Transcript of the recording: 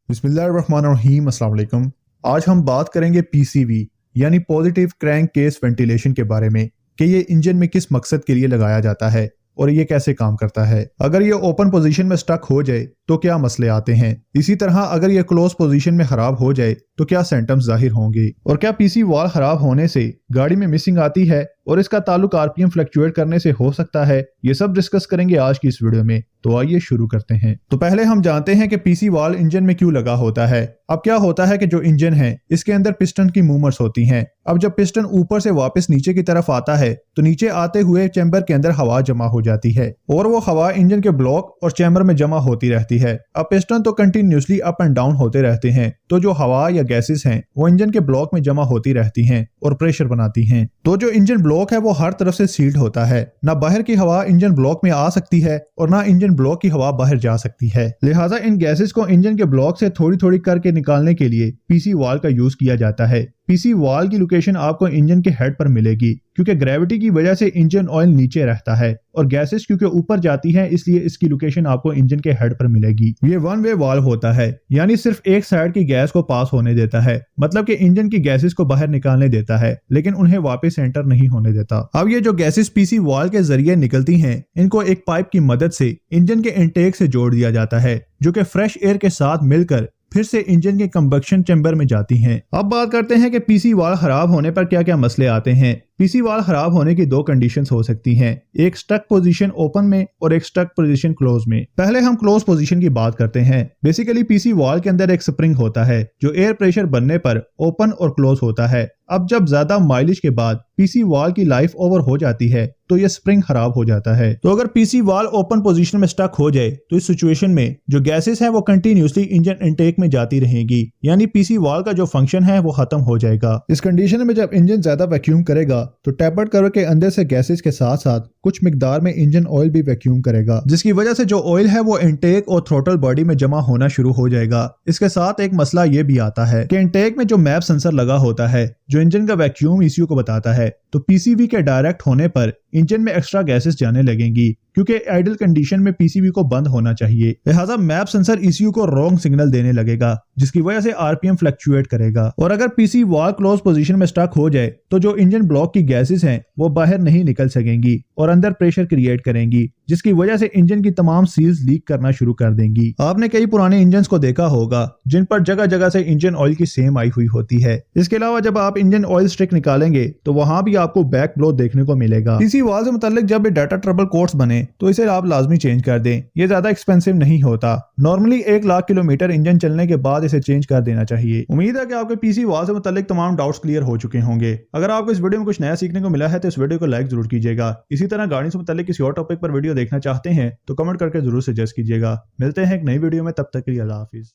बिस्मिल्लाहिर्रहमानिर्रहीम, अस्सलाम वालेकुम। आज हम बात करेंगे पीसीवी यानी पॉजिटिव क्रैंक केस वेंटिलेशन के बारे में कि ये इंजन में किस मकसद के लिए लगाया जाता है और ये कैसे काम करता है। अगर ये ओपन पोजीशन में स्टक हो जाए तो क्या मसले आते हैं। इसी तरह अगर ये क्लोज पोजीशन में खराब हो जाए तो क्या सिम्टम्स जाहिर होंगे और क्या पीसी वाल खराब होने से गाड़ी में मिसिंग आती है और इसका ताल्लुक आरपीएम फ्लक्चुएट करने से हो सकता है। ये सब डिस्कस करेंगे आज की इस वीडियो में, तो आइए शुरू करते हैं। तो पहले हम जानते हैं कि पीसी वाल इंजन में क्यों लगा होता है। अब क्या होता है कि जो इंजन है इसके अंदर पिस्टन की मूवमेंट्स होती हैं। अब जब पिस्टन ऊपर से वापस नीचे की तरफ आता है तो नीचे आते हुए चैम्बर के अंदर हवा जमा हो जाती है और वो हवा इंजन के ब्लॉक और चैम्बर में जमा होती रहती है। अब पिस्टन तो कंटिन्यूसली अप एंड डाउन होते रहते हैं, तो जो हवा या गैसेस हैं वो इंजन के ब्लॉक में जमा होती रहती हैं और प्रेशर बनाती हैं। तो जो इंजन ब्लॉक है वो हर तरफ से सील्ड होता है, ना बाहर की हवा इंजन ब्लॉक में आ सकती है और ना इंजन ब्लॉक की हवा बाहर जा सकती है। लिहाजा इन गैसेस को इंजन के ब्लॉक से थोड़ी थोड़ी करके निकालने के लिए पीसी वाल का यूज किया जाता है। पीसी वाल की लोकेशन आपको इंजन के हेड पर मिलेगी क्योंकि ग्रेविटी की वजह से इंजन ऑयल नीचे रहता है और गैसेस क्योंकि ऊपर जाती हैं, इसलिए इसकी लोकेशन आपको इंजन के हेड पर मिलेगी। ये वन वे वाल्व होता है, यानी सिर्फ एक साइड की गैस को पास होने देता है, मतलब कि इंजन की गैसेस को बाहर निकालने देता है लेकिन उन्हें वापस एंटर नहीं होने देता। अब ये जो गैसेस पीसी वाल के जरिए निकलती हैं, इनको एक पाइप की मदद से इंजन के इनटेक से जोड़ दिया जाता है जो कि फ्रेश एयर के साथ मिलकर फिर से इंजन के कंबक्शन चैम्बर में जाती हैं। अब बात करते हैं कि पीसी वाल खराब होने पर क्या क्या मसले आते हैं। पीसी वाल खराब होने की दो कंडीशंस हो सकती हैं, एक स्टक पोजीशन ओपन में और एक स्टक पोजीशन क्लोज में। पहले हम क्लोज पोजीशन की बात करते हैं। बेसिकली पीसी वाल के अंदर एक स्प्रिंग होता है जो एयर प्रेशर बनने पर ओपन और क्लोज होता है। अब जब ज्यादा माइलेज के बाद पीसी वाल की लाइफ ओवर हो जाती है तो ये स्प्रिंग खराब हो जाता है। तो अगर पीसी वाल ओपन पोजीशन में स्टक हो जाए तो इस सिचुएशन में जो गैसेस हैं वो कंटिन्यूसली इंजन इनटेक में जाती रहेंगी, यानी पीसी वाल का जो फंक्शन है वो खत्म हो जाएगा। इस कंडीशन में जब इंजन ज्यादा वैक्यूम करेगा तो टैपर्ड कवर के अंदर से गैसेस के साथ साथ कुछ मिकदार में इंजन ऑयल भी वैक्यूम करेगा, जिसकी वजह से जो ऑयल है वो इनटेक और थ्रोटल बॉडी में जमा होना शुरू हो जाएगा। इसके साथ एक मसला ये भी आता है कि इनटेक में जो मैप सेंसर लगा होता है जो इंजन का वैक्यूम ईसीयू को बताता है, तो पीसीवी के डायरेक्ट होने पर इंजन में एक्स्ट्रा गैसेस जाने लगेंगी क्योंकि आइडल कंडीशन में पीसीवी को बंद होना चाहिए। लिहाजा मैप सेंसर ईसीयू को रॉन्ग सिग्नल देने लगेगा जिसकी वजह से आरपीएम फ्लक्चुएट करेगा। और अगर पीसी वाल क्लोज पोजीशन में स्टक हो जाए तो जो इंजन ब्लॉक की गैसेस हैं वो बाहर नहीं निकल सकेंगी और अंदर प्रेशर क्रिएट करेंगी, जिसकी वजह से इंजन की तमाम सील्स लीक करना शुरू कर देंगी। आपने कई पुराने इंजन को देखा होगा जिन पर जगह जगह से इंजन ऑयल की सेम आई हुई होती है। इसके अलावा जब आप इंजन ऑयल स्ट्रिक निकालेंगे तो वहां भी आपको बैक ब्लो देखने को मिलेगा। पीसी वाल से मुताल्लिक जब डाटा ट्रबल कोड्स बने तो इसे आप लाजमी चेंज कर दें। ये ज्यादा एक्सपेंसिव नहीं होता, नॉर्मली 1 लाख किलोमीटर इंजन चलने के बाद इसे चेंज कर देना चाहिए। उम्मीद है कि आपके पीसी वाल से मुताल्लिक तमाम डाउट्स क्लियर हो चुके होंगे। अगर आपको इस वीडियो में कुछ नया सीखने को मिला है तो इस वीडियो को लाइक जरूर कीजिएगा। इसी तरह गाड़ी से मुताल्लिक किसी और टॉपिक पर वीडियो देखना चाहते हैं तो कमेंट करके जरूर सजेस्ट कीजिएगा। मिलते हैं एक नई वीडियो में, तब तक के लिए अल्लाह हाफिज।